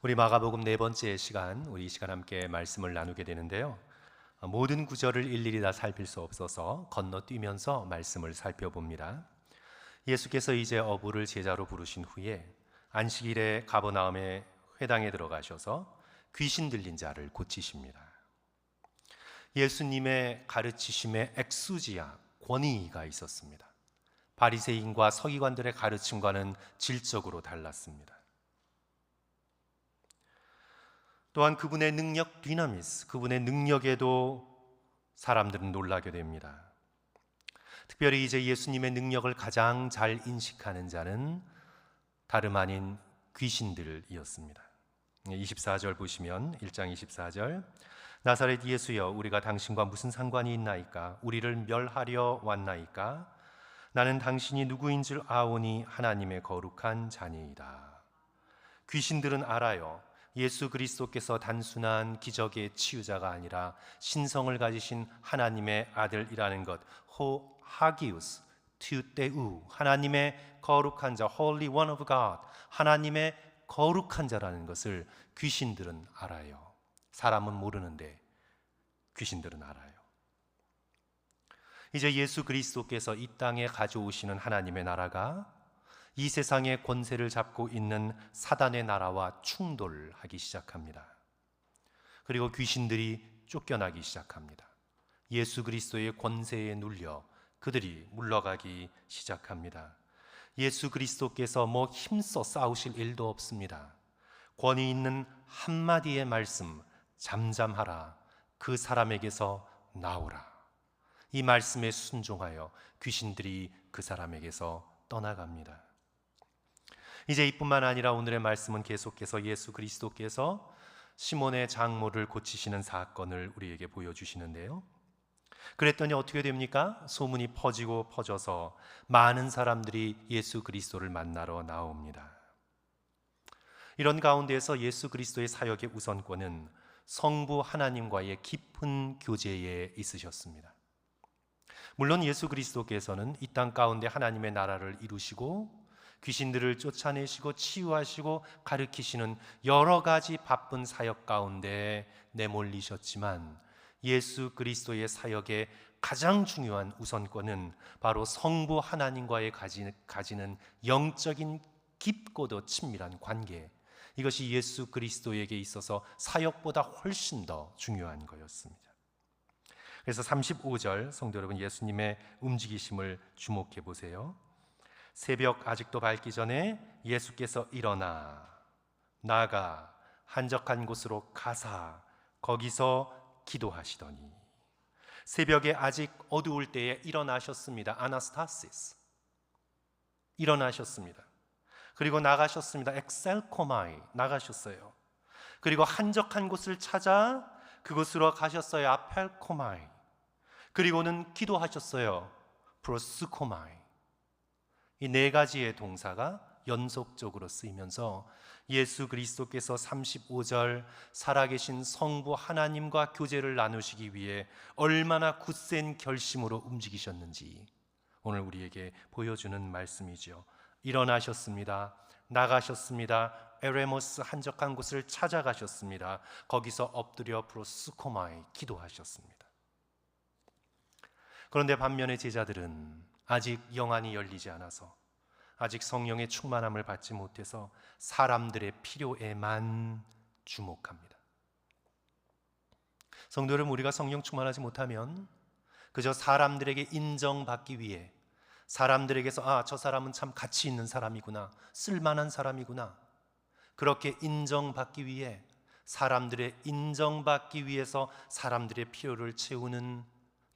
우리 마가복음 네 번째 시간, 우리 이 시간 함께 말씀을 나누게 되는데요. 모든 구절을 일일이 다 살필 수 없어서 건너뛰면서 말씀을 살펴봅니다. 예수께서 이제 어부를 제자로 부르신 후에 안식일에 가버나움의 회당에 들어가셔서 귀신 들린 자를 고치십니다. 예수님의 가르치심에 엑수지아, 권위가 있었습니다. 바리새인과 서기관들의 가르침과는 질적으로 달랐습니다. 또한 그분의 능력 디나미스, 그분의 능력에도 사람들은 놀라게 됩니다. 특별히 이제 예수님의 능력을 가장 잘 인식하는 자는 다름 아닌 귀신들이었습니다. 24절 보시면 1장 24절, 나사렛 예수여, 우리가 당신과 무슨 상관이 있나이까? 우리를 멸하려 왔나이까? 나는 당신이 누구인 줄 아오니 하나님의 거룩한 자니이다. 귀신들은 알아요. 예수 그리스도께서 단순한 기적의 치유자가 아니라 신성을 가지신 하나님의 아들이라는 것, 호 하기우스 튜테우, 하나님의 거룩한 자, Holy One of God, 하나님의 거룩한 자라는 것을 귀신들은 알아요. 사람은 모르는데 귀신들은 알아요. 이제 예수 그리스도께서 이 땅에 가져오시는 하나님의 나라가 이 세상의 권세를 잡고 있는 사단의 나라와 충돌하기 시작합니다. 그리고 귀신들이 쫓겨나기 시작합니다. 예수 그리스도의 권세에 눌려 그들이 물러가기 시작합니다. 예수 그리스도께서 힘써 싸우실 일도 없습니다. 권위 있는 한마디의 말씀, 잠잠하라, 그 사람에게서 나오라. 이 말씀에 순종하여 귀신들이 그 사람에게서 떠나갑니다. 이제 이뿐만 아니라 오늘의 말씀은 계속해서 예수 그리스도께서 시몬의 장모를 고치시는 사건을 우리에게 보여주시는데요. 그랬더니 어떻게 됩니까? 소문이 퍼지고 퍼져서 많은 사람들이 예수 그리스도를 만나러 나옵니다. 이런 가운데에서 예수 그리스도의 사역의 우선권은 성부 하나님과의 깊은 교제에 있으셨습니다. 물론 예수 그리스도께서는 이 땅 가운데 하나님의 나라를 이루시고 귀신들을 쫓아내시고 치유하시고 가르치시는 여러 가지 바쁜 사역 가운데 내몰리셨지만 예수 그리스도의 사역의 가장 중요한 우선권은 바로 성부 하나님과의 가지는 영적인 깊고도 친밀한 관계, 이것이 예수 그리스도에게 있어서 사역보다 훨씬 더 중요한 거였습니다. 그래서 35절 성도 여러분, 예수님의 움직이심을 주목해 보세요. 새벽 아직도 밝기 전에 예수께서 일어나 나가 한적한 곳으로 가사 거기서 기도하시더니, 새벽에 아직 어두울 때에 일어나셨습니다. 아나스타시스, 일어나셨습니다. 그리고 나가셨습니다. 엑셀코마이, 나가셨어요. 그리고 한적한 곳을 찾아 그곳으로 가셨어요. 아펠코마이. 그리고는 기도하셨어요. 프로스코마이. 이 네 가지의 동사가 연속적으로 쓰이면서 예수 그리스도께서 35절 살아계신 성부 하나님과 교제를 나누시기 위해 얼마나 굳센 결심으로 움직이셨는지 오늘 우리에게 보여주는 말씀이죠. 일어나셨습니다. 나가셨습니다. 에레모스 한적한 곳을 찾아가셨습니다. 거기서 엎드려 프로스코마에 기도하셨습니다. 그런데 반면에 제자들은 아직 영안이 열리지 않아서, 아직 성령의 충만함을 받지 못해서 사람들의 필요에만 주목합니다. 성도 여러분, 우리가 성령 충만하지 못하면 그저 사람들에게 인정받기 위해, 사람들에게서 저 사람은 참 가치 있는 사람이구나, 쓸만한 사람이구나, 그렇게 인정받기 위해, 사람들의 인정받기 위해서 사람들의 필요를 채우는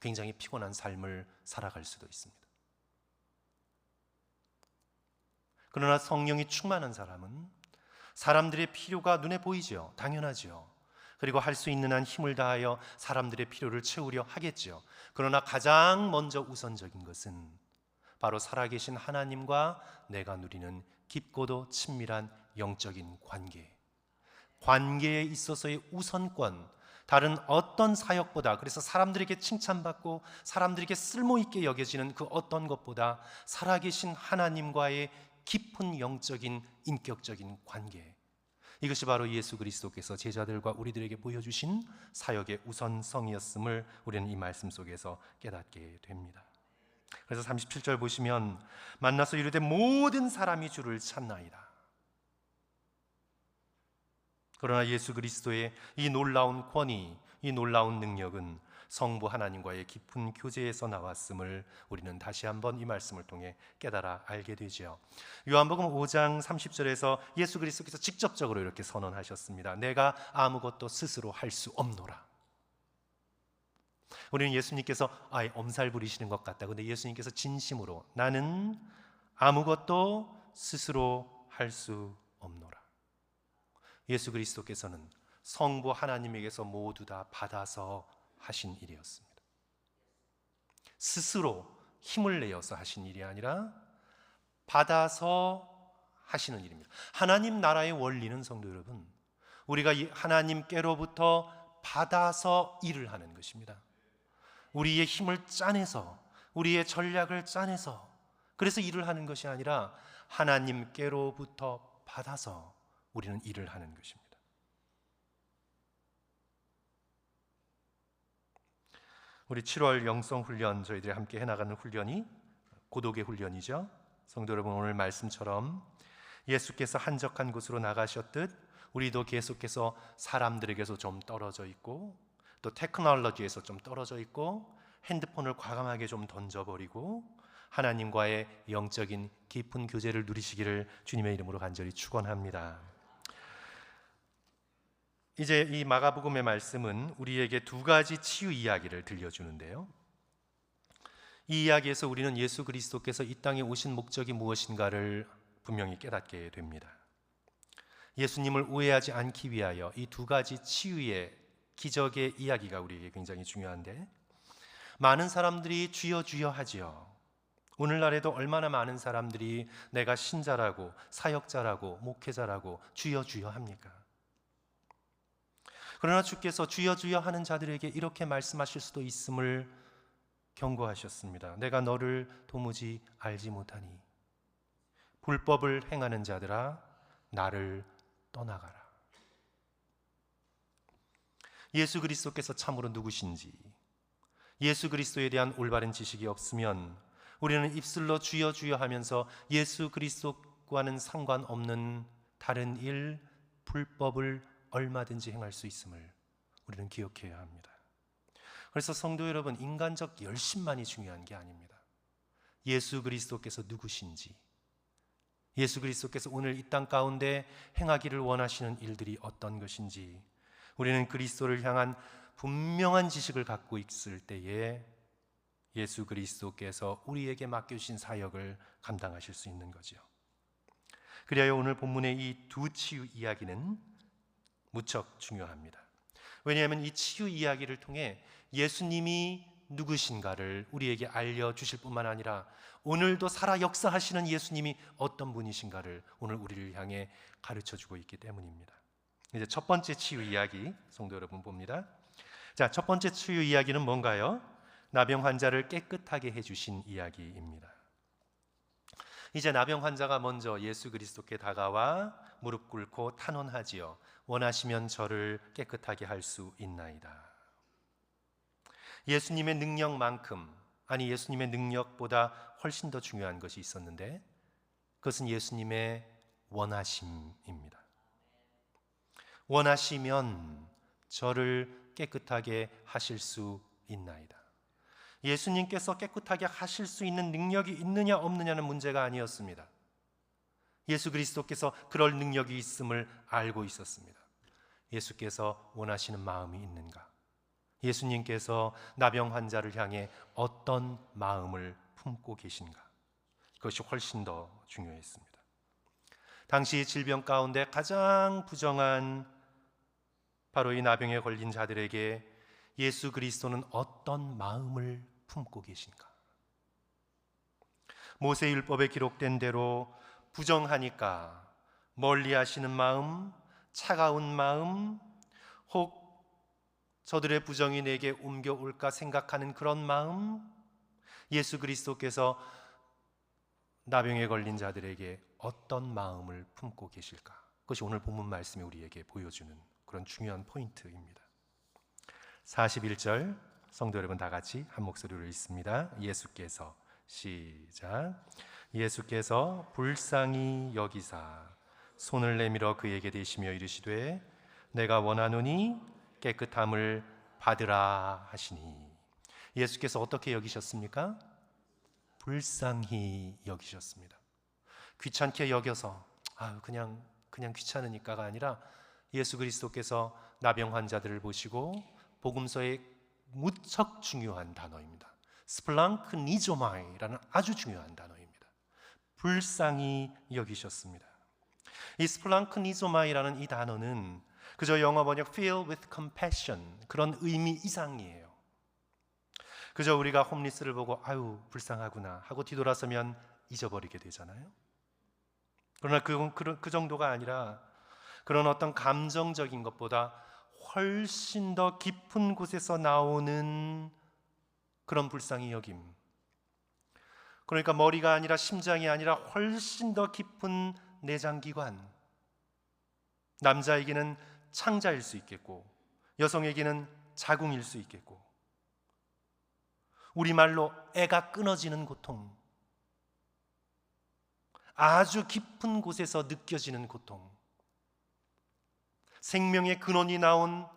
굉장히 피곤한 삶을 살아갈 수도 있습니다. 그러나 성령이 충만한 사람은 사람들의 필요가 눈에 보이죠. 당연하죠. 그리고 할 수 있는 한 힘을 다하여 사람들의 필요를 채우려 하겠죠. 그러나 가장 먼저 우선적인 것은 바로 살아계신 하나님과 내가 누리는 깊고도 친밀한 영적인 관계에 있어서의 우선권, 다른 어떤 사역보다, 그래서 사람들에게 칭찬받고 사람들에게 쓸모있게 여겨지는 그 어떤 것보다 살아계신 하나님과의 깊은 영적인 인격적인 관계, 이것이 바로 예수 그리스도께서 제자들과 우리들에게 보여주신 사역의 우선성이었음을 우리는 이 말씀 속에서 깨닫게 됩니다. 그래서 37절 보시면 만나서 이르되 모든 사람이 주를 찾나이다. 그러나 예수 그리스도의 이 놀라운 권위, 이 놀라운 능력은 성부 하나님과의 깊은 교제에서 나왔음을 우리는 다시 한번 이 말씀을 통해 깨달아 알게 되죠. 요한복음 5장 30절에서 예수 그리스도께서 직접적으로 이렇게 선언하셨습니다. 내가 아무것도 스스로 할 수 없노라. 우리는 예수님께서 엄살 부리시는 것 같다. 근데 예수님께서 진심으로 나는 아무것도 스스로 할 수 없노라. 예수 그리스도께서는 성부 하나님에게서 모두 다 받아서 하신 일이었습니다. 스스로 힘을 내어서 하신 일이 아니라 받아서 하시는 일입니다. 하나님 나라의 원리는 성도 여러분, 우리가 하나님께로부터 받아서 일을 하는 것입니다. 우리의 힘을 짜내서, 우리의 전략을 짜내서 그래서 일을 하는 것이 아니라 하나님께로부터 받아서 우리는 일을 하는 것입니다. 우리 7월 영성훈련, 저희들이 함께 해나가는 훈련이 고독의 훈련이죠. 성도 여러분, 오늘 말씀처럼 예수께서 한적한 곳으로 나가셨듯 우리도 계속해서 사람들에게서 좀 떨어져 있고 또 테크놀로지에서 좀 떨어져 있고 핸드폰을 과감하게 좀 던져버리고 하나님과의 영적인 깊은 교제를 누리시기를 주님의 이름으로 간절히 축원합니다. 이제 이 마가복음의 말씀은 우리에게 두 가지 치유 이야기를 들려주는데요. 이 이야기에서 우리는 예수 그리스도께서 이 땅에 오신 목적이 무엇인가를 분명히 깨닫게 됩니다. 예수님을 오해하지 않기 위하여 이 두 가지 치유의 기적의 이야기가 우리에게 굉장히 중요한데, 많은 사람들이 주여 주여 하지요. 오늘날에도 얼마나 많은 사람들이 내가 신자라고 사역자라고 목회자라고 주여 주여 합니까? 그러나 주께서 주여 주여 하는 자들에게 이렇게 말씀하실 수도 있음을 경고하셨습니다. 내가 너를 도무지 알지 못하니 불법을 행하는 자들아 나를 떠나가라. 예수 그리스도께서 참으로 누구신지, 예수 그리스도에 대한 올바른 지식이 없으면 우리는 입술로 주여 주여 하면서 예수 그리스도와는 상관없는 다른 일, 불법을 얼마든지 행할 수 있음을 우리는 기억해야 합니다. 그래서 성도 여러분, 인간적 열심만이 중요한 게 아닙니다. 예수 그리스도께서 누구신지, 예수 그리스도께서 오늘 이 땅 가운데 행하기를 원하시는 일들이 어떤 것인지 우리는 그리스도를 향한 분명한 지식을 갖고 있을 때에 예수 그리스도께서 우리에게 맡겨주신 사역을 감당하실 수 있는 거죠. 그래야 오늘 본문의 이 두 치유 이야기는 무척 중요합니다. 왜냐하면 이 치유 이야기를 통해 예수님이 누구신가를 우리에게 알려주실 뿐만 아니라 오늘도 살아 역사하시는 예수님이 어떤 분이신가를 오늘 우리를 향해 가르쳐주고 있기 때문입니다. 이제 첫 번째 치유 이야기, 성도 여러분 봅니다. 자, 첫 번째 치유 이야기는 뭔가요? 나병 환자를 깨끗하게 해주신 이야기입니다. 이제 나병 환자가 먼저 예수 그리스도께 다가와 무릎 꿇고 탄원하지요. 원하시면 저를 깨끗하게 할 수 있나이다. 예수님의 능력만큼, 아니 예수님의 능력보다 훨씬 더 중요한 것이 있었는데 그것은 예수님의 원하심입니다. 원하시면 저를 깨끗하게 하실 수 있나이다. 예수님께서 깨끗하게 하실 수 있는 능력이 있느냐 없느냐는 문제가 아니었습니다. 예수 그리스도께서 그럴 능력이 있음을 알고 있었습니다. 예수께서 원하시는 마음이 있는가? 예수님께서 나병 환자를 향해 어떤 마음을 품고 계신가? 그것이 훨씬 더 중요했습니다. 당시 질병 가운데 가장 부정한 바로 이 나병에 걸린 자들에게 예수 그리스도는 어떤 마음을 품고 계신가? 모세율법에 기록된 대로 부정하니까 멀리 하시는 마음, 차가운 마음, 혹 저들의 부정이 내게 옮겨올까 생각하는 그런 마음, 예수 그리스도께서 나병에 걸린 자들에게 어떤 마음을 품고 계실까? 그것이 오늘 본문 말씀이 우리에게 보여주는 그런 중요한 포인트입니다. 41절 성도 여러분 다 같이 한 목소리로 읽습니다. 예수께서 시작. 예수께서 불쌍히 여기사 손을 내밀어 그에게 대시며 이르시되 내가 원하노니 깨끗함을 받으라 하시니. 예수께서 어떻게 여기셨습니까? 불쌍히 여기셨습니다. 귀찮게 여겨서 그냥 귀찮으니까가 아니라 예수 그리스도께서 나병 환자들을 보시고 복음서에 무척 중요한 단어입니다. 스플랑크니조마이라는 아주 중요한 단어입니다. 불쌍히 여기셨습니다. 이 스플랑크니조마이라는 이 단어는 그저 영어 번역 filled with compassion 그런 의미 이상이에요. 그저 우리가 홈리스를 보고 아유 불쌍하구나 하고 뒤돌아서면 잊어버리게 되잖아요. 그러나 그 정도가 아니라 그런 어떤 감정적인 것보다 훨씬 더 깊은 곳에서 나오는 그런 불쌍히 여김. 그러니까 머리가 아니라 심장이 아니라 훨씬 더 깊은 내장기관. 남자에게는 창자일 수 있겠고 여성에게는 자궁일 수 있겠고 우리말로 애가 끊어지는 고통, 아주 깊은 곳에서 느껴지는 고통, 생명의 근원이 나온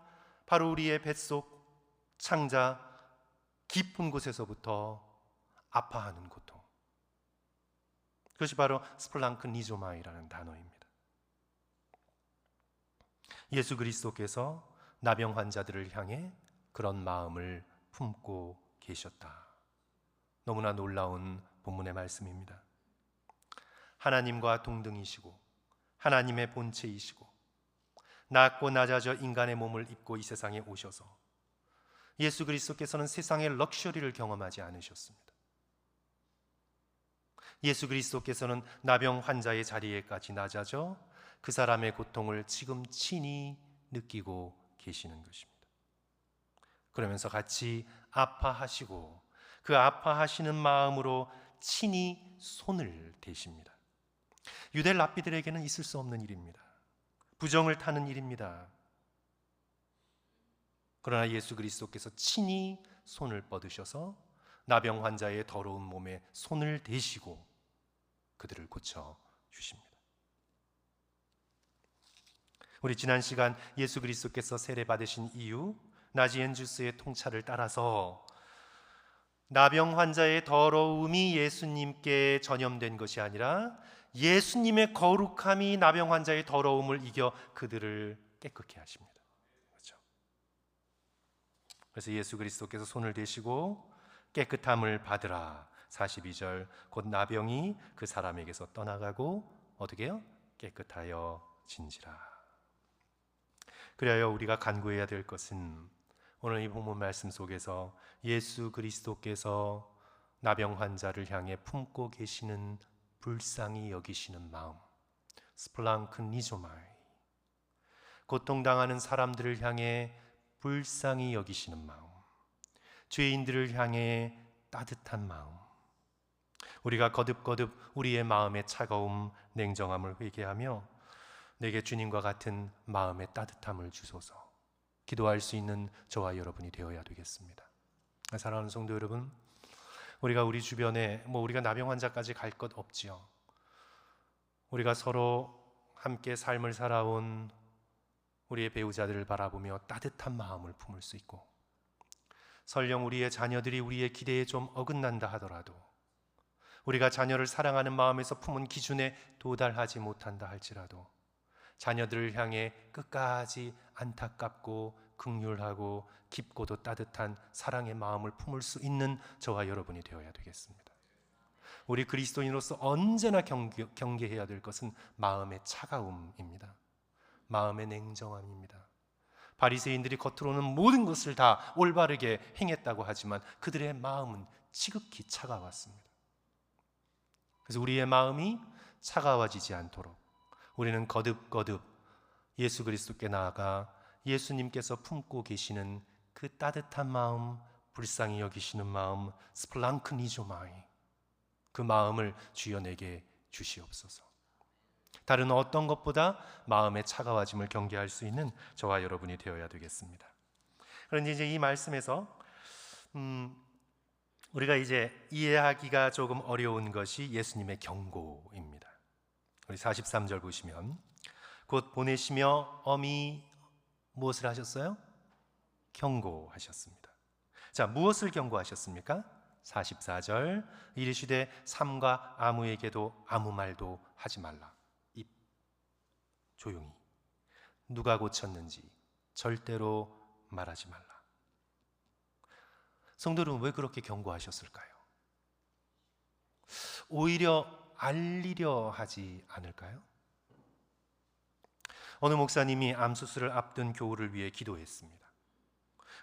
바로 우리의 뱃속 창자 깊은 곳에서부터 아파하는 고통, 그것이 바로 스플랑크니조마이라는 단어입니다. 예수 그리스도께서 나병 환자들을 향해 그런 마음을 품고 계셨다. 너무나 놀라운 본문의 말씀입니다. 하나님과 동등이시고 하나님의 본체이시고 낮고 낮아져 인간의 몸을 입고 이 세상에 오셔서 예수 그리스도께서는 세상의 럭셔리를 경험하지 않으셨습니다. 예수 그리스도께서는 나병 환자의 자리에까지 낮아져 그 사람의 고통을 지금 친히 느끼고 계시는 것입니다. 그러면서 같이 아파하시고 그 아파하시는 마음으로 친히 손을 대십니다. 유대 랍비들에게는 있을 수 없는 일입니다. 부정을 타는 일입니다. 그러나 예수 그리스도께서 친히 손을 뻗으셔서 나병 환자의 더러운 몸에 손을 대시고 그들을 고쳐 주십니다. 우리 지난 시간 예수 그리스도께서 세례 받으신 이유 나지엔주스의 통찰을 따라서 나병 환자의 더러움이 예수님께 전염된 것이 아니라 예수님의 거룩함이 나병 환자의 더러움을 이겨 그들을 깨끗게 하십니다. 그렇죠? 그래서 예수 그리스도께서 손을 대시고 깨끗함을 받으라. 42절 곧 나병이 그 사람에게서 떠나가고 어떻게 해요? 깨끗하여 진지라. 그래야 우리가 간구해야 될 것은 오늘 이 본문 말씀 속에서 예수 그리스도께서 나병 환자를 향해 품고 계시는 불쌍히 여기시는 마음, 스플랑크니조마이, 고통당하는 사람들을 향해 불쌍히 여기시는 마음, 죄인들을 향해 따뜻한 마음, 우리가 거듭거듭 우리의 마음의 차가움, 냉정함을 회개하며 내게 주님과 같은 마음의 따뜻함을 주소서 기도할 수 있는 저와 여러분이 되어야 되겠습니다. 사랑하는 성도 여러분, 우리가 우리 주변에 우리가 나병 환자까지 갈 것 없지요. 우리가 서로 함께 삶을 살아온 우리의 배우자들을 바라보며 따뜻한 마음을 품을 수 있고, 설령 우리의 자녀들이 우리의 기대에 좀 어긋난다 하더라도 우리가 자녀를 사랑하는 마음에서 품은 기준에 도달하지 못한다 할지라도 자녀들을 향해 끝까지 안타깝고 긍휼하고 깊고도 따뜻한 사랑의 마음을 품을 수 있는 저와 여러분이 되어야 되겠습니다. 우리 그리스도인으로서 언제나 경계해야 될 것은 마음의 차가움입니다. 마음의 냉정함입니다. 바리새인들이 겉으로는 모든 것을 다 올바르게 행했다고 하지만 그들의 마음은 지극히 차가웠습니다. 그래서 우리의 마음이 차가워지지 않도록 우리는 거듭거듭 예수 그리스도께 나아가 예수님께서 품고 계시는 그 따뜻한 마음, 불쌍히 여기시는 마음, 스플랑크니조마이, 그 마음을 주여 내게 주시옵소서. 다른 어떤 것보다 마음의 차가워짐을 경계할 수 있는 저와 여러분이 되어야 되겠습니다. 그런데 이제 이 말씀에서 우리가 이제 이해하기가 조금 어려운 것이 예수님의 경고입니다. 우리 43절 보시면 곧 보내시며 엄히 무엇을 하셨어요? 경고하셨습니다. 자, 무엇을 경고하셨습니까? 44절 이르시되 삼가 아무에게도 아무 말도 하지 말라. 입 조용히. 누가 고쳤는지 절대로 말하지 말라. 성도 여러분, 왜 그렇게 경고하셨을까요? 오히려 알리려 하지 않을까요? 어느 목사님이 암 수술을 앞둔 교우를 위해 기도했습니다.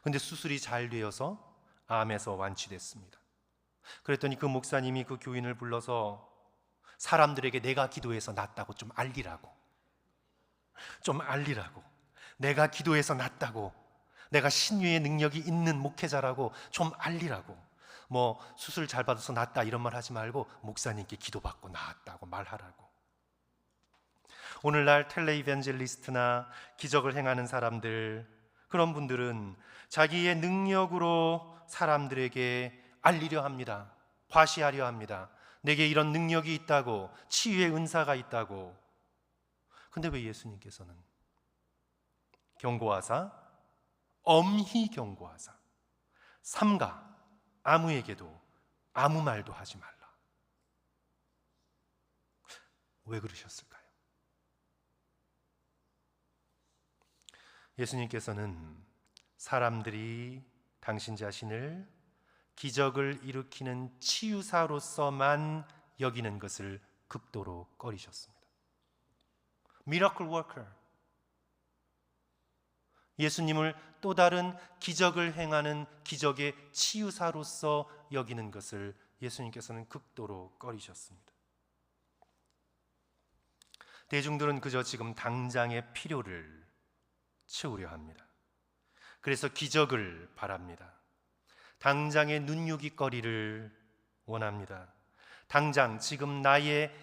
그런데 수술이 잘 되어서 암에서 완치됐습니다. 그랬더니 그 목사님이 그 교인을 불러서 사람들에게 내가 기도해서 낫다고 좀 알리라고, 내가 기도해서 낫다고, 내가 신유의 능력이 있는 목회자라고 좀 알리라고, 뭐 수술 잘 받아서 낫다 이런 말 하지 말고 목사님께 기도받고 나았다고 말하라고. 오늘날 텔레이벤젤리스트나 기적을 행하는 사람들, 그런 분들은 자기의 능력으로 사람들에게 알리려 합니다. 과시하려 합니다. 내게 이런 능력이 있다고, 치유의 은사가 있다고. 근데 왜 예수님께서는 경고하사, 엄히 경고하사, 삼가 아무에게도 아무 말도 하지 말라. 왜 그러셨을까요? 예수님께서는 사람들이 당신 자신을 기적을 일으키는 치유사로서만 여기는 것을 극도로 꺼리셨습니다. 미라클 워커, 예수님을 또 다른 기적을 행하는 기적의 치유사로서 여기는 것을 예수님께서는 극도로 꺼리셨습니다. 대중들은 그저 지금 당장의 필요를 채우려 합니다. 그래서 기적을 바랍니다. 당장의 눈요깃거리를 원합니다. 당장 지금 나의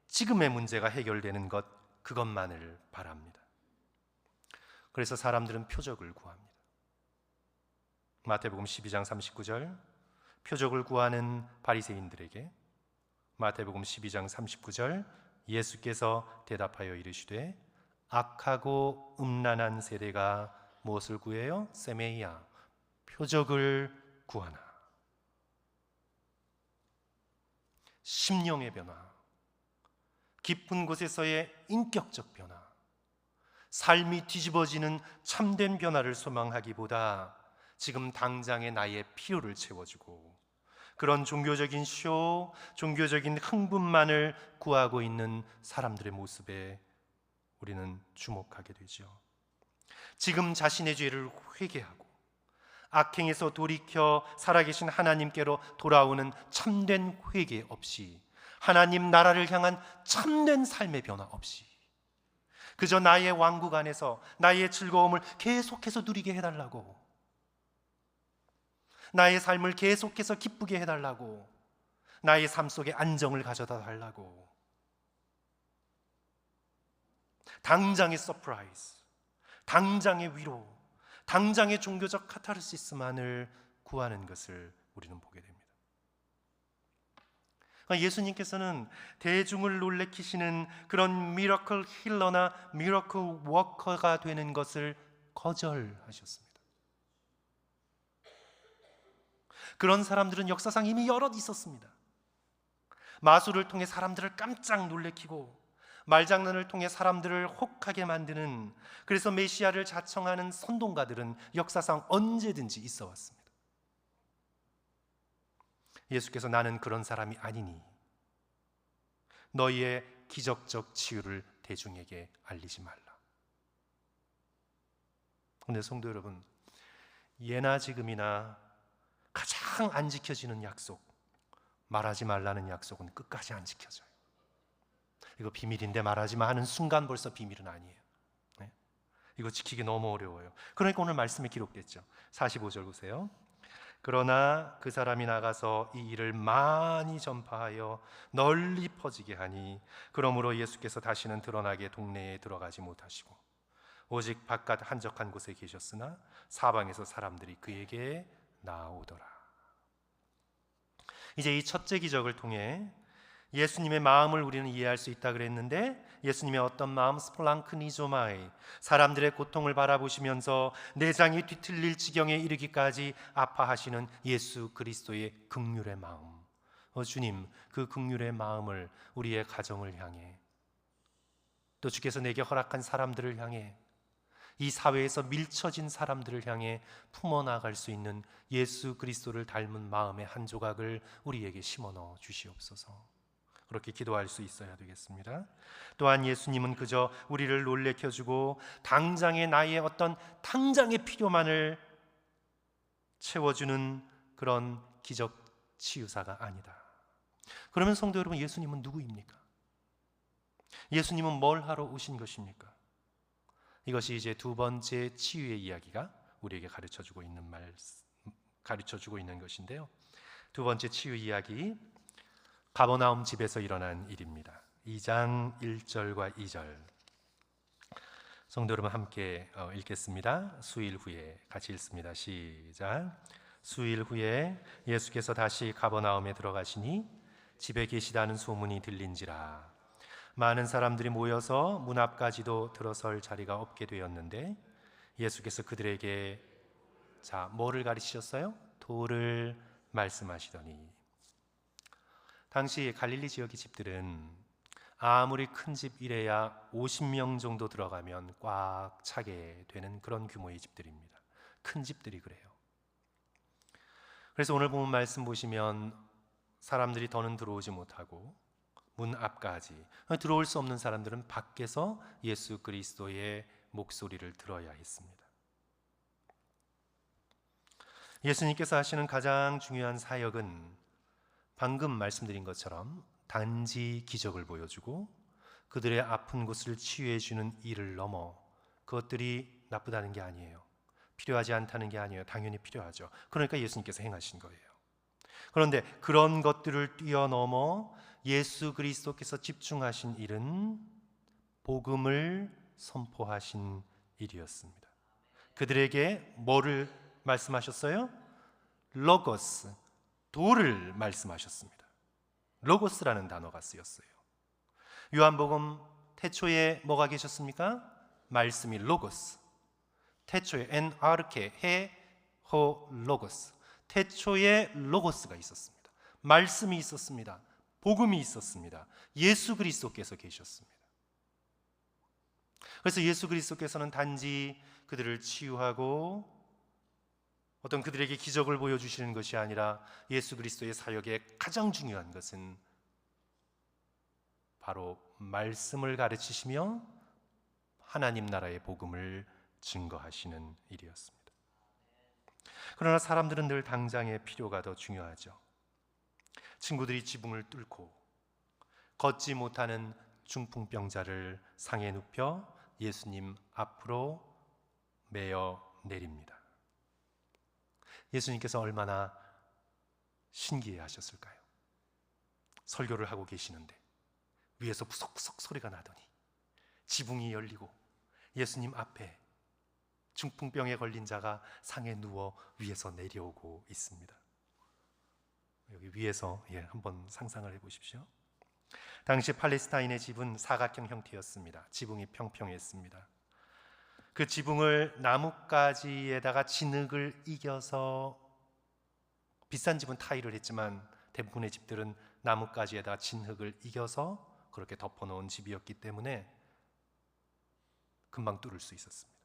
지금의 문제가 해결되는 것, 그것만을 바랍니다. 그래서 사람들은 표적을 구합니다. 마태복음 12장 39절, 표적을 구하는 바리새인들에게 마태복음 12장 39절 예수께서 대답하여 이르시되 악하고 음란한 세대가 무엇을 구해요? 세메이야, 표적을 구하나. 심령의 변화, 깊은 곳에서의 인격적 변화, 삶이 뒤집어지는 참된 변화를 소망하기보다 지금 당장의 나의 필요를 채워주고 그런 종교적인 쇼, 종교적인 흥분만을 구하고 있는 사람들의 모습에 우리는 주목하게 되죠. 지금 자신의 죄를 회개하고 악행에서 돌이켜 살아계신 하나님께로 돌아오는 참된 회개 없이, 하나님 나라를 향한 참된 삶의 변화 없이 그저 나의 왕국 안에서 나의 즐거움을 계속해서 누리게 해달라고, 나의 삶을 계속해서 기쁘게 해달라고, 나의 삶 속에 안정을 가져다 달라고, 당장의 서프라이즈, 당장의 위로, 당장의 종교적 카타르시스만을 구하는 것을 우리는 보게 됩니다. 예수님께서는 대중을 놀래키시는 그런 미러클 힐러나 미러클 워커가 되는 것을 거절하셨습니다. 그런 사람들은 역사상 이미 여럿 있었습니다. 마술을 통해 사람들을 깜짝 놀래키고 말장난을 통해 사람들을 혹하게 만드는, 그래서 메시아를 자청하는 선동가들은 역사상 언제든지 있어 왔습니다. 예수께서 나는 그런 사람이 아니니 너희의 기적적 치유를 대중에게 알리지 말라. 그런데 성도 여러분, 예나 지금이나 가장 안 지켜지는 약속, 말하지 말라는 약속은 끝까지 안 지켜져요. 이거 비밀인데 말하지 마 하는 순간 벌써 비밀은 아니에요. 네? 이거 지키기 너무 어려워요. 그러니까 오늘 말씀에 기록됐죠. 45절 보세요. 그러나 그 사람이 나가서 이 일을 많이 전파하여 널리 퍼지게 하니 그러므로 예수께서 다시는 드러나게 동네에 들어가지 못하시고 오직 바깥 한적한 곳에 계셨으나 사방에서 사람들이 그에게 나오더라. 이제 이 첫째 기적을 통해 예수님의 마음을 우리는 이해할 수 있다 그랬는데, 예수님의 어떤 마음? 스플랑크니조마이, 사람들의 고통을 바라보시면서 내장이 뒤틀릴 지경에 이르기까지 아파하시는 예수 그리스도의 긍휼의 마음. 주님, 그 긍휼의 마음을 우리의 가정을 향해, 또 주께서 내게 허락한 사람들을 향해, 이 사회에서 밀쳐진 사람들을 향해 품어나갈 수 있는 예수 그리스도를 닮은 마음의 한 조각을 우리에게 심어 넣어 주시옵소서. 그렇게 기도할 수 있어야 되겠습니다. 또한 예수님은 그저 우리를 놀래켜주고 당장의 나의 어떤 당장의 필요만을 채워주는 그런 기적 치유사가 아니다. 그러면 성도 여러분, 예수님은 누구입니까? 예수님은 뭘 하러 오신 것입니까? 이것이 이제 두 번째 치유의 이야기가 우리에게 가르쳐주고 있는 것인데요. 두 번째 치유 이야기, 가버나움 집에서 일어난 일입니다. 2장 1절과 2절 성도 여러분 함께 읽겠습니다. 수일 후에 같이 읽습니다. 시작. 수일 후에 예수께서 다시 가버나움에 들어가시니 집에 계시다는 소문이 들린지라. 많은 사람들이 모여서 문 앞까지도 들어설 자리가 없게 되었는데 예수께서 그들에게 뭐를 가르치셨어요? 돌을 말씀하시더니, 당시 갈릴리 지역의 집들은 아무리 큰 집이래야 50명 정도 들어가면 꽉 차게 되는 그런 규모의 집들입니다. 큰 집들이 그래요. 그래서 오늘 본문 말씀 보시면 사람들이 더는 들어오지 못하고 문 앞까지, 들어올 수 없는 사람들은 밖에서 예수 그리스도의 목소리를 들어야 했습니다. 예수님께서 하시는 가장 중요한 사역은 방금 말씀드린 것처럼 단지 기적을 보여주고 그들의 아픈 곳을 치유해 주는 일을 넘어, 그것들이 나쁘다는 게 아니에요. 필요하지 않다는 게 아니에요. 당연히 필요하죠. 그러니까 예수님께서 행하신 거예요. 그런데 그런 것들을 뛰어넘어 예수 그리스도께서 집중하신 일은 복음을 선포하신 일이었습니다. 그들에게 뭐를 말씀하셨어요? 로고스, 돌을 말씀하셨습니다. 로고스라는 단어가 쓰였어요. 요한복음 태초에 뭐가 계셨습니까? 말씀이 로고스. 태초에 엔아르케 헤호 로고스, 태초에 로고스가 있었습니다. 말씀이 있었습니다. 복음이 있었습니다. 예수 그리스도께서 계셨습니다. 그래서 예수 그리스도께서는 단지 그들을 치유하고 어떤 그들에게 기적을 보여주시는 것이 아니라 예수 그리스도의 사역의 가장 중요한 것은 바로 말씀을 가르치시며 하나님 나라의 복음을 증거하시는 일이었습니다. 그러나 사람들은 늘 당장의 필요가 더 중요하죠. 친구들이 지붕을 뚫고 걷지 못하는 중풍병자를 상에 눕혀 예수님 앞으로 메어 내립니다. 예수님께서 얼마나 신기해 하셨을까요? 설교를 하고 계시는데 위에서 부석부석 소리가 나더니 지붕이 열리고 예수님 앞에 중풍병에 걸린 자가 상에 누워 위에서 내려오고 있습니다. 여기 위에서 한번 상상을 해보십시오. 당시 팔레스타인의 집은 사각형 형태였습니다. 지붕이 평평했습니다. 그 지붕을 나뭇가지에다가 진흙을 이겨서, 비싼 집은 타일을 했지만 대부분의 집들은 나뭇가지에다가 진흙을 이겨서 그렇게 덮어놓은 집이었기 때문에 금방 뚫을 수 있었습니다.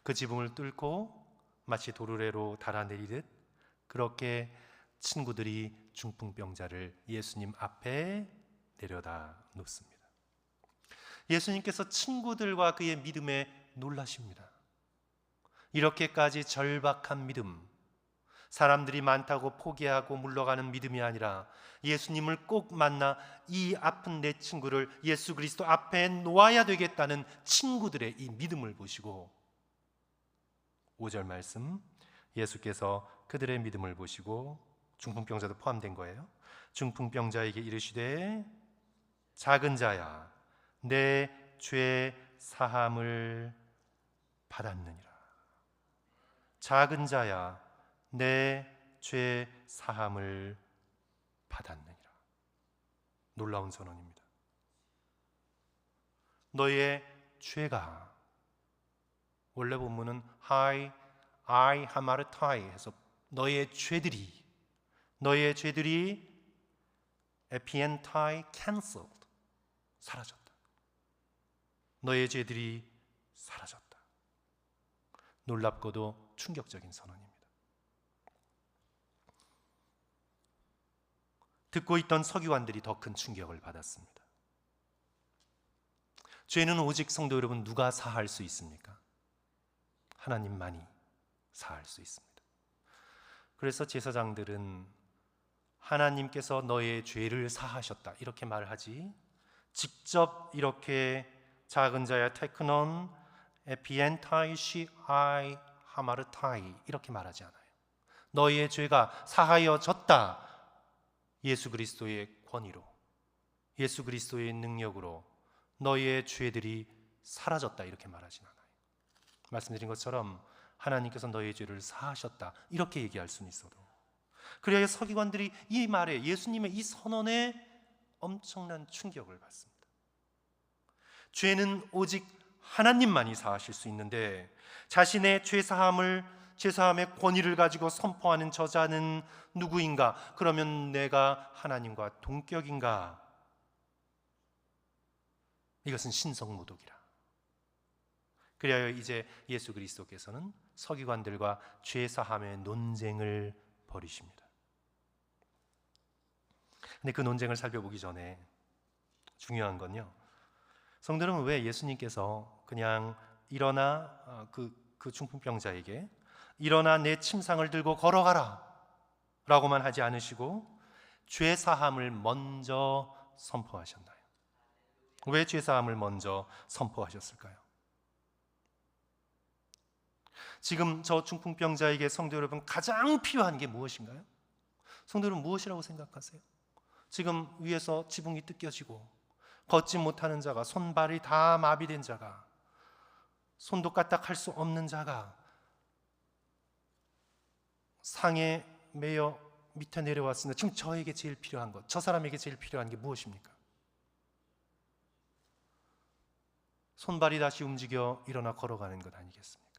그 지붕을 뚫고 마치 도르래로 달아내리듯 그렇게 친구들이 중풍병자를 예수님 앞에 내려다 놓습니다. 예수님께서 친구들과 그의 믿음에 놀라십니다. 이렇게까지 절박한 믿음, 사람들이 많다고 포기하고 물러가는 믿음이 아니라 예수님을 꼭 만나 이 아픈 내 친구를 예수 그리스도 앞에 놓아야 되겠다는 친구들의 이 믿음을 보시고 5절 말씀, 예수께서 그들의 믿음을 보시고, 중풍병자도 포함된 거예요. 중풍병자에게 이르시되 작은 자야 내 죄 사함을 받았느니라. 작은 자야 내 죄 사함을 받았느니라. 놀라운 선언입니다. 너의 죄가, 원래 본문은 I 하마르타이 해서 너의 죄들이 에피엔타이 cancelled, 사라졌다. 너의 죄들이 사라졌다. 놀랍고도 충격적인 선언입니다. 듣고 있던 서기관들이 더 큰 충격을 받았습니다. 죄는 오직 성도 여러분 누가 사할 수 있습니까? 하나님만이 사할 수 있습니다. 그래서 제사장들은 하나님께서 너의 죄를 사하셨다 이렇게 말하지, 직접 이렇게 작은 자야 테크논 에피엔타이 시 아이 하마르타이 이렇게 말하지 않아요. 너의 죄가 사하여졌다. 예수 그리스도의 권위로, 예수 그리스도의 능력으로 너의 죄들이 사라졌다 이렇게 말하진 않아요. 말씀드린 것처럼 하나님께서 너의 죄를 사하셨다 이렇게 얘기할 수는 있어도, 그래야 서기관들이 이 말에, 예수님의 이 선언에 엄청난 충격을 받습니다. 죄는 오직 하나님만이 사하실 수 있는데 자신의 죄사함의 권위를 가지고 선포하는 저자는 누구인가? 그러면 내가 하나님과 동격인가? 이것은 신성모독이라. 그래야 이제 예수 그리스도께서는 서기관들과 죄사함의 논쟁을 벌이십니다. 근데 그 논쟁을 살펴보기 전에 중요한 건요, 성도는 왜 예수님께서 그냥 일어나 그 중풍병자에게 일어나 내 침상을 들고 걸어가라 라고만 하지 않으시고 죄사함을 먼저 선포하셨나요? 왜 죄사함을 먼저 선포하셨을까요? 지금 저 중풍병자에게 성도 여러분 가장 필요한 게 무엇인가요? 성도 여러분 무엇이라고 생각하세요? 지금 위에서 지붕이 뜯겨지고 걷지 못하는 자가, 손발이 다 마비된 자가, 손도 까딱할 수 없는 자가 상에 매여 밑에 내려왔습니다. 지금 저에게 제일 필요한 것, 저 사람에게 제일 필요한 게 무엇입니까? 손발이 다시 움직여 일어나 걸어가는 것 아니겠습니까?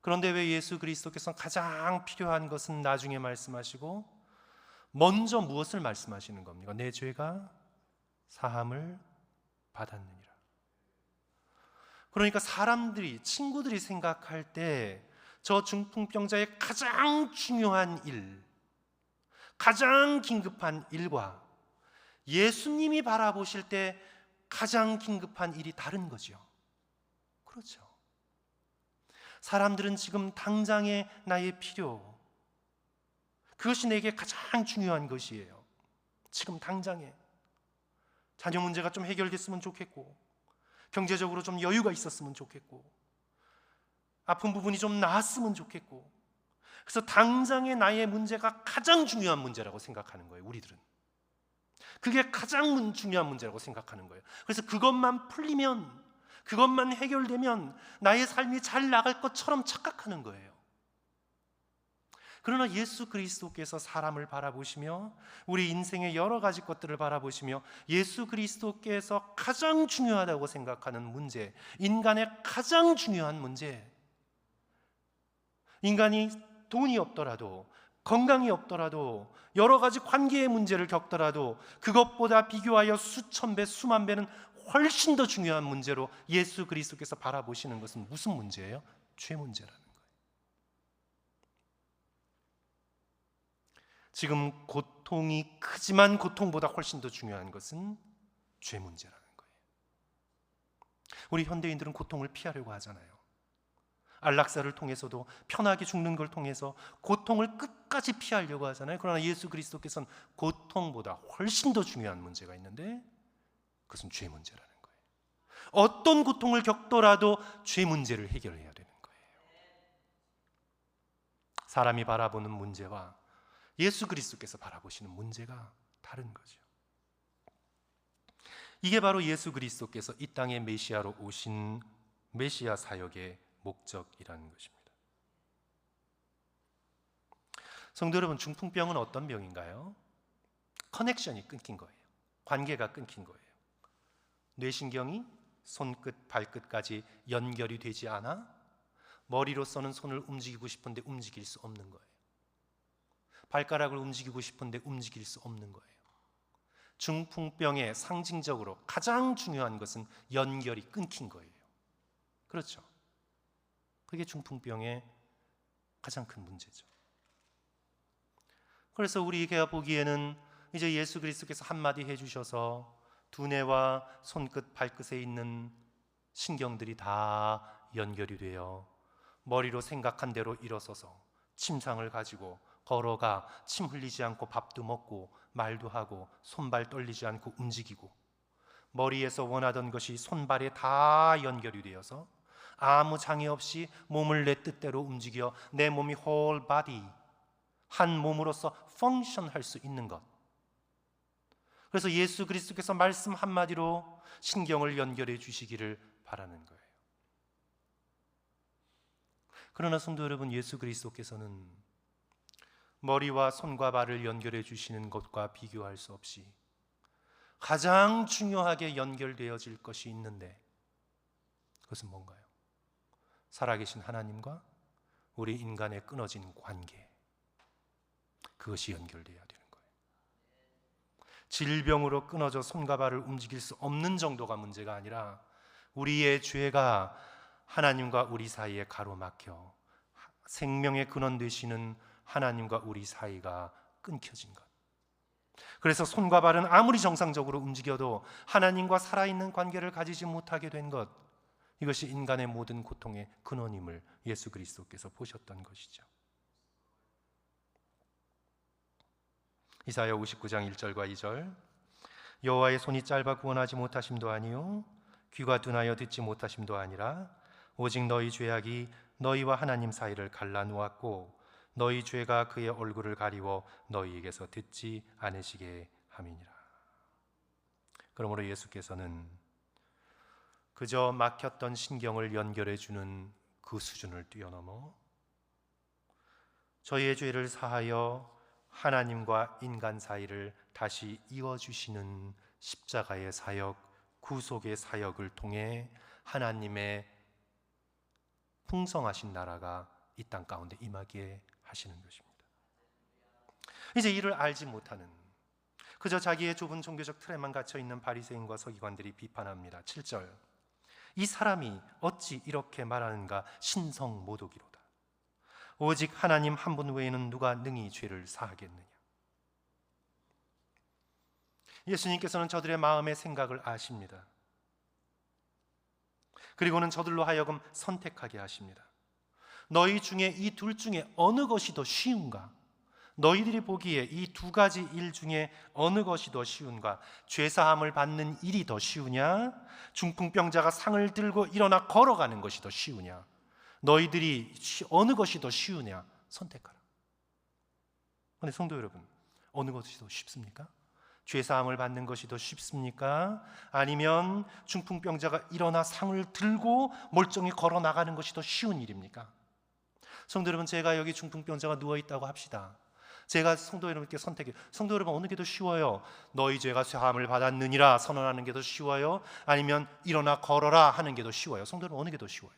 그런데 왜 예수 그리스도께서 가장 필요한 것은 나중에 말씀하시고 먼저 무엇을 말씀하시는 겁니까? 내 죄가 사함을 받았느니라. 그러니까 사람들이, 친구들이 생각할 때 저 중풍병자의 가장 중요한 일, 가장 긴급한 일과 예수님이 바라보실 때 가장 긴급한 일이 다른 거죠. 그렇죠. 사람들은 지금 당장의 나의 필요, 그것이 내게 가장 중요한 것이에요. 지금 당장에 자녀 문제가 좀 해결됐으면 좋겠고, 경제적으로 좀 여유가 있었으면 좋겠고, 아픈 부분이 좀 나았으면 좋겠고, 그래서 당장의 나의 문제가 가장 중요한 문제라고 생각하는 거예요. 우리들은 그게 가장 중요한 문제라고 생각하는 거예요. 그래서 그것만 풀리면, 그것만 해결되면 나의 삶이 잘 나갈 것처럼 착각하는 거예요. 그러나 예수 그리스도께서 사람을 바라보시며 우리 인생의 여러 가지 것들을 바라보시며 예수 그리스도께서 가장 중요하다고 생각하는 문제, 인간의 가장 중요한 문제, 인간이 돈이 없더라도, 건강이 없더라도, 여러 가지 관계의 문제를 겪더라도 그것보다 비교하여 수천 배, 수만 배는 훨씬 더 중요한 문제로 예수 그리스도께서 바라보시는 것은 무슨 문제예요? 죄 문제라는 거예요. 지금 고통이 크지만 고통보다 훨씬 더 중요한 것은 죄 문제라는 거예요. 우리 현대인들은 고통을 피하려고 하잖아요. 안락사를 통해서도, 편하게 죽는 걸 통해서 고통을 끝까지 피하려고 하잖아요. 그러나 예수 그리스도께서는 고통보다 훨씬 더 중요한 문제가 있는데 그것은 죄 문제라는 거예요. 어떤 고통을 겪더라도 죄 문제를 해결해야 되는 거예요. 사람이 바라보는 문제와 예수 그리스도께서 바라보시는 문제가 다른 거죠. 이게 바로 예수 그리스도께서 이 땅에 메시아로 오신 메시아 사역의 목적이라는 것입니다. 성도 여러분, 중풍병은 어떤 병인가요? 커넥션이 끊긴 거예요. 관계가 끊긴 거예요. 뇌신경이 손끝, 발끝까지 연결이 되지 않아 머리로서는 손을 움직이고 싶은데 움직일 수 없는 거예요. 발가락을 움직이고 싶은데 움직일 수 없는 거예요. 중풍병의 상징적으로 가장 중요한 것은 연결이 끊긴 거예요. 그렇죠? 그게 중풍병의 가장 큰 문제죠. 그래서 우리가 보기에는 이제 예수 그리스도께서 한마디 해주셔서 두뇌와 손끝, 발끝에 있는 신경들이 다 연결이 되어 머리로 생각한 대로 일어서서 침상을 가지고 걸어가 침 흘리지 않고 밥도 먹고 말도 하고 손발 떨리지 않고 움직이고 머리에서 원하던 것이 손발에 다 연결이 되어서 아무 장애 없이 몸을 내 뜻대로 움직여 내 몸이 whole body, 한 몸으로서 펑션할 수 있는 것. 그래서 예수 그리스도께서 말씀 한마디로 신경을 연결해 주시기를 바라는 거예요. 그러나 성도 여러분, 예수 그리스도께서는 머리와 손과 발을 연결해 주시는 것과 비교할 수 없이 가장 중요하게 연결되어질 것이 있는데 그것은 뭔가요? 살아계신 하나님과 우리 인간의 끊어진 관계, 그것이 연결되어야 되는 거예요. 질병으로 끊어져 손과 발을 움직일 수 없는 정도가 문제가 아니라 우리의 죄가 하나님과 우리 사이에 가로막혀 생명의 근원 되시는 하나님과 우리 사이가 끊겨진 것. 그래서 손과 발은 아무리 정상적으로 움직여도 하나님과 살아있는 관계를 가지지 못하게 된 것, 이것이 인간의 모든 고통의 근원임을 예수 그리스도께서 보셨던 것이죠. 이사야 59장 1절과 2절, 여호와의 손이 짧아 구원하지 못하심도 아니요 귀가 둔하여 듣지 못하심도 아니라 오직 너희 죄악이 너희와 하나님 사이를 갈라놓았고 너희 죄가 그의 얼굴을 가리워 너희에게서 듣지 않으시게 함이니라. 그러므로 예수께서는 그저 막혔던 신경을 연결해 주는 그 수준을 뛰어넘어 저희의 죄를 사하여 하나님과 인간 사이를 다시 이어주시는 십자가의 사역, 구속의 사역을 통해 하나님의 풍성하신 나라가 이 땅 가운데 임하게 하시는 것입니다. 이제 이를 알지 못하는, 그저 자기의 좁은 종교적 틀에만 갇혀 있는 바리새인과 서기관들이 비판합니다. 7절, 이 사람이 어찌 이렇게 말하는가? 신성모독이로다. 오직 하나님 한 분 외에는 누가 능히 죄를 사하겠느냐? 예수님께서는 저들의 마음의 생각을 아십니다. 그리고는 저들로 하여금 선택하게 하십니다. 너희 중에 이 둘 중에 어느 것이 더 쉬운가? 너희들이 보기에 이 두 가지 일 중에 어느 것이 더 쉬운가? 죄사함을 받는 일이 더 쉬우냐? 중풍병자가 상을 들고 일어나 걸어가는 것이 더 쉬우냐? 너희들이 어느 것이 더 쉬우냐? 선택하라. 그런데 성도 여러분, 어느 것이 더 쉽습니까? 죄사함을 받는 것이 더 쉽습니까? 아니면 중풍병자가 일어나 상을 들고 멀쩡히 걸어 나가는 것이 더 쉬운 일입니까? 성도 여러분, 제가 여기 중풍병자가 누워있다고 합시다. 제가 성도 여러분께 선택해, 성도 여러분, 어느 게 더 쉬워요? 너희 죄가 사함을 받았느니라 선언하는 게 더 쉬워요? 아니면 일어나 걸어라 하는 게 더 쉬워요? 성도 여러분, 어느 게 더 쉬워요?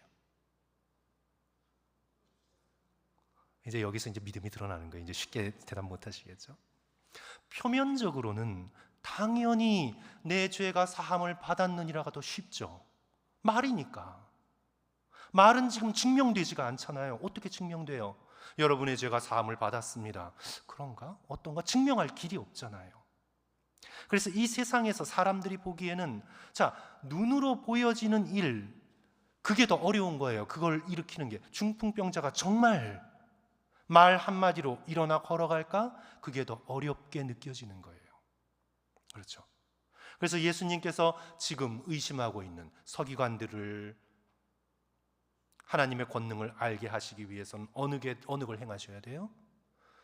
이제 여기서 이제 믿음이 드러나는 거예요. 이제 쉽게 대답 못 하시겠죠? 표면적으로는 당연히 내 죄가 사함을 받았느니라가 더 쉽죠. 말이니까. 말은 지금 증명되지가 않잖아요. 어떻게 증명돼요? 여러분의 죄가 사함을 받았습니다. 그런가? 어떤가? 증명할 길이 없잖아요. 그래서 이 세상에서 사람들이 보기에는 눈으로 보여지는 일, 그게 더 어려운 거예요. 그걸 일으키는 게. 중풍병자가 정말 말 한마디로 일어나 걸어갈까? 그게 더 어렵게 느껴지는 거예요. 그렇죠? 그래서 예수님께서 지금 의심하고 있는 서기관들을 하나님의 권능을 알게 하시기 위해서는 어느 걸 행하셔야 돼요?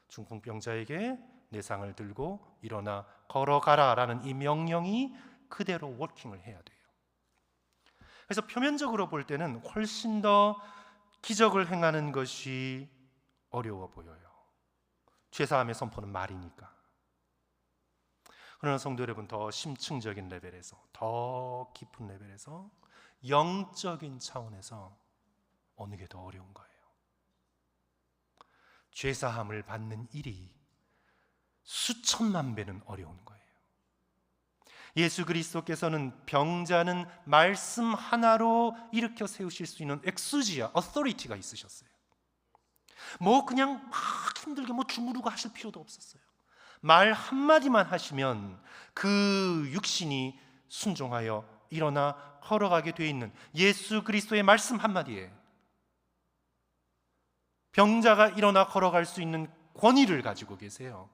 중풍병자에게 내 상을 들고 일어나 걸어가라 라는 이 명령이 그대로 워킹을 해야 돼요. 그래서 표면적으로 볼 때는 훨씬 더 기적을 행하는 것이 어려워 보여요. 죄사함의 선포는 말이니까. 그러나 성도 여러분, 더 심층적인 레벨에서, 더 깊은 레벨에서, 영적인 차원에서 어느 게 더 어려운 거예요? 죄사함을 받는 일이 수천만 배는 어려운 거예요. 예수 그리스도께서는 병자는 말씀 하나로 일으켜 세우실 수 있는 엑수지아, 어서리티가 있으셨어요. 그냥 막 힘들게 주무르고 하실 필요도 없었어요. 말 한마디만 하시면 그 육신이 순종하여 일어나 걸어가게 돼 있는 예수 그리스도의 말씀 한마디에 병자가 일어나 걸어갈 수 있는 권위를 가지고 계세요.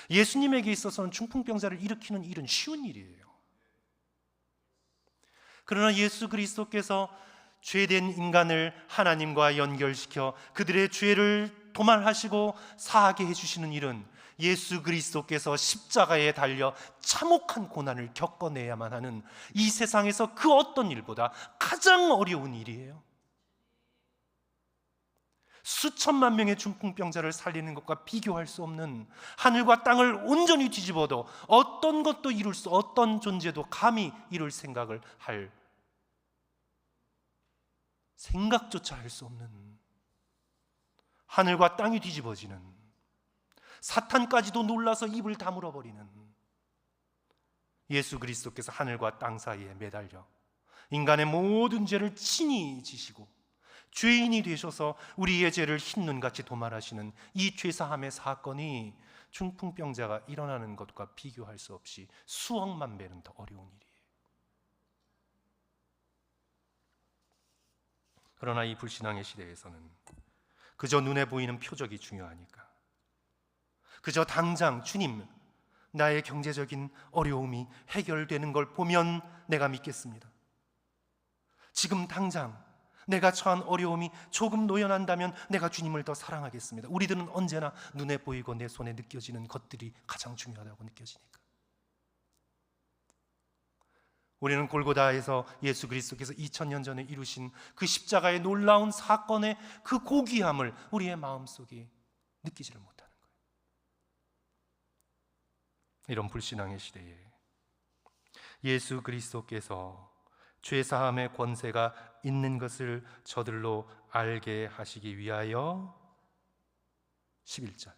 예수님에게 있어서는 중풍병자를 일으키는 일은 쉬운 일이에요. 그러나 예수 그리스도께서 죄된 인간을 하나님과 연결시켜 그들의 죄를 도말하시고 사하게 해주시는 일은 예수 그리스도께서 십자가에 달려 참혹한 고난을 겪어내야만 하는 이 세상에서 그 어떤 일보다 가장 어려운 일이에요. 수천만 명의 중풍병자를 살리는 것과 비교할 수 없는, 하늘과 땅을 온전히 뒤집어도 어떤 것도 이룰 수, 어떤 존재도 감히 이룰 생각을 할 생각조차 할 수 없는, 하늘과 땅이 뒤집어지는, 사탄까지도 놀라서 입을 다물어버리는 예수 그리스도께서 하늘과 땅 사이에 매달려 인간의 모든 죄를 친히 지시고 죄인이 되셔서 우리의 죄를 흰눈같이 도말하시는 이 죄사함의 사건이 중풍병자가 일어나는 것과 비교할 수 없이 수억만 배는 더 어려운 일이에요. 그러나 이 불신앙의 시대에서는 그저 눈에 보이는 표적이 중요하니까, 그저 당장 주님, 나의 경제적인 어려움이 해결되는 걸 보면 내가 믿겠습니다. 지금 당장 내가 처한 어려움이 조금 노연한다면 내가 주님을 더 사랑하겠습니다. 우리들은 언제나 눈에 보이고 내 손에 느껴지는 것들이 가장 중요하다고 느껴지니까. 우리는 골고다에서 예수 그리스도께서 2000년 전에 이루신 그 십자가의 놀라운 사건의 그 고귀함을 우리의 마음속에 느끼지를 못하는 거예요. 이런 불신앙의 시대에 예수 그리스도께서 죄사함의 권세가 있는 것을 저들로 알게 하시기 위하여 11절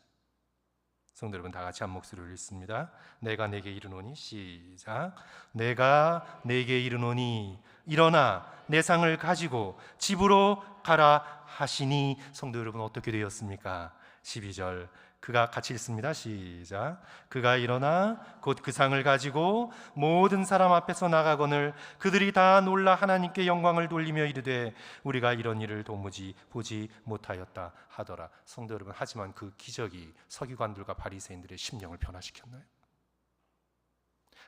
성도 여러분, 다 같이 한 목소리로 읽습니다. 내가 내게 이르노니, 시작. 내가 내게 이르노니 일어나 내 상을 가지고 집으로 가라 하시니, 성도 여러분 어떻게 되었습니까? 12절 그가 같이 읽습니다. 시작. 그가 일어나 곧 그 상을 가지고 모든 사람 앞에서 나가거늘 그들이 다 놀라 하나님께 영광을 돌리며 이르되 우리가 이런 일을 도무지 보지 못하였다 하더라. 성도 여러분, 하지만 그 기적이 서기관들과 바리새인들의 심령을 변화시켰나요?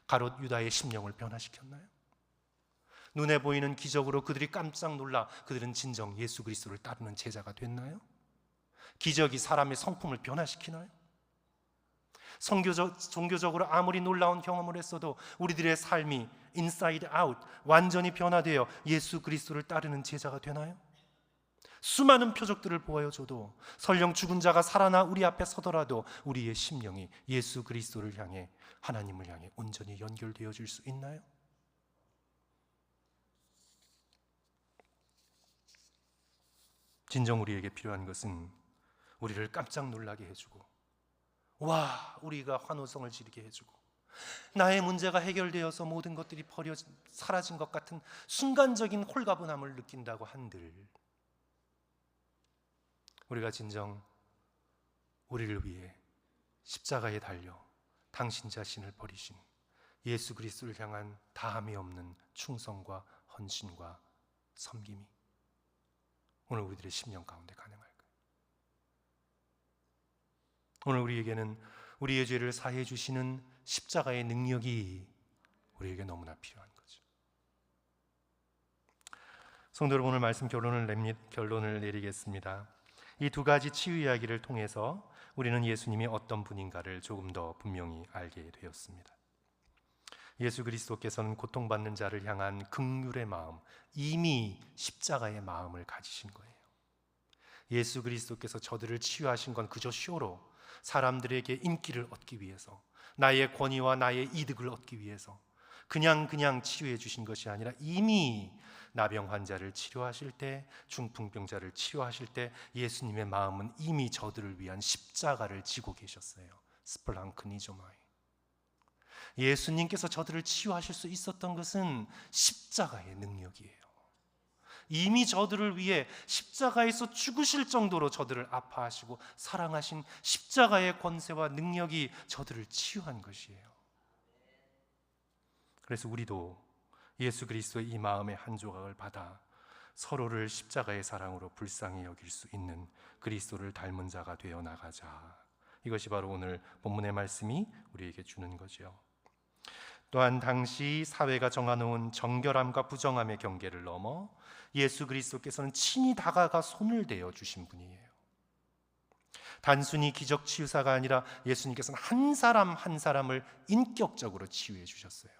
가롯 유다의 심령을 변화시켰나요? 눈에 보이는 기적으로 그들이 깜짝 놀라 그들은 진정 예수 그리스도를 따르는 제자가 됐나요? 기적이 사람의 성품을 변화시키나요? 종교적으로 아무리 놀라운 경험을 했어도 우리들의 삶이 인사이드 아웃 완전히 변화되어 예수 그리스도를 따르는 제자가 되나요? 수많은 표적들을 보여줘도 설령 죽은 자가 살아나 우리 앞에 서더라도 우리의 심령이 예수 그리스도를 향해, 하나님을 향해 온전히 연결되어질 수 있나요? 진정 우리에게 필요한 것은 우리를 깜짝 놀라게 해주고, 와, 우리가 환호성을 지르게 해주고, 나의 문제가 해결되어서 모든 것들이 사라진 것 같은 순간적인 홀가분함을 느낀다고 한들, 우리가 진정 우리를 위해 십자가에 달려 당신 자신을 버리신 예수 그리스도를 향한 다함이 없는 충성과 헌신과 섬김이 오늘 우리들의 심령 가운데 가능할까요? 오늘 우리에게는 우리의 죄를 사해 주시는 십자가의 능력이 우리에게 너무나 필요한 거죠. 성도 여러분, 오늘 말씀 결론을 내리겠습니다. 이 두 가지 치유 이야기를 통해서 우리는 예수님이 어떤 분인가를 조금 더 분명히 알게 되었습니다. 예수 그리스도께서는 고통받는 자를 향한 긍휼의 마음, 이미 십자가의 마음을 가지신 거예요. 예수 그리스도께서 저들을 치유하신 건 그저 쇼로, 사람들에게 인기를 얻기 위해서, 나의 권위와 나의 이득을 얻기 위해서 그냥 치유해 주신 것이 아니라 이미 나병 환자를 치료하실 때, 중풍병자를 치료하실 때 예수님의 마음은 이미 저들을 위한 십자가를 지고 계셨어요. 스플랑크니조마이. 예수님께서 저들을 치유하실 수 있었던 것은 십자가의 능력이에요. 이미 저들을 위해 십자가에서 죽으실 정도로 저들을 아파하시고 사랑하신 십자가의 권세와 능력이 저들을 치유한 것이에요. 그래서 우리도 예수 그리스도의 이 마음의 한 조각을 받아 서로를 십자가의 사랑으로 불쌍히 여길 수 있는 그리스도를 닮은 자가 되어 나가자. 이것이 바로 오늘 본문의 말씀이 우리에게 주는 거죠. 또한 당시 사회가 정해놓은 정결함과 부정함의 경계를 넘어 예수 그리스도께서는 친히 다가가 손을 대어 주신 분이에요. 단순히 기적 치유사가 아니라 예수님께서는 한 사람 한 사람을 인격적으로 치유해 주셨어요.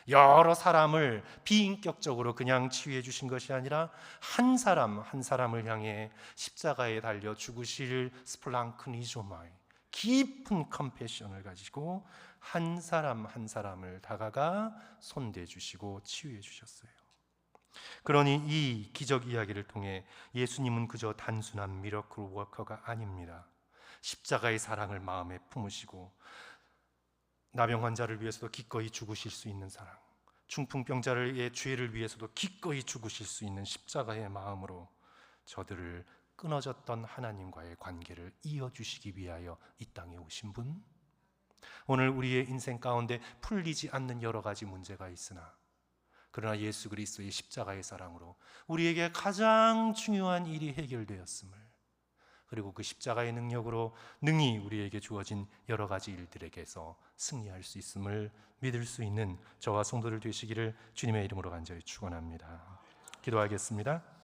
여러 사람을 비인격적으로 그냥 치유해 주신 것이 아니라 한 사람 한 사람을 향해 십자가에 달려 죽으실 스플랑크니조마이, 깊은 컴패션을 가지고 한 사람 한 사람을 다가가 손대 주시고 치유해 주셨어요. 그러니 이 기적 이야기를 통해 예수님은 그저 단순한 미러클 워커가 아닙니다. 십자가의 사랑을 마음에 품으시고 나병 환자를 위해서도 기꺼이 죽으실 수 있는 사랑, 중풍병자의 죄를 위해서도 기꺼이 죽으실 수 있는 십자가의 마음으로 저들을 끊어졌던 하나님과의 관계를 이어주시기 위하여 이 땅에 오신 분. 오늘 우리의 인생 가운데 풀리지 않는 여러 가지 문제가 있으나 그러나 예수 그리스도의 십자가의 사랑으로 우리에게 가장 중요한 일이 해결되었음을, 그리고 그 십자가의 능력으로 능히 우리에게 주어진 여러 가지 일들에게서 승리할 수 있음을 믿을 수 있는 저와 성도들 되시기를 주님의 이름으로 간절히 축원합니다. 기도하겠습니다.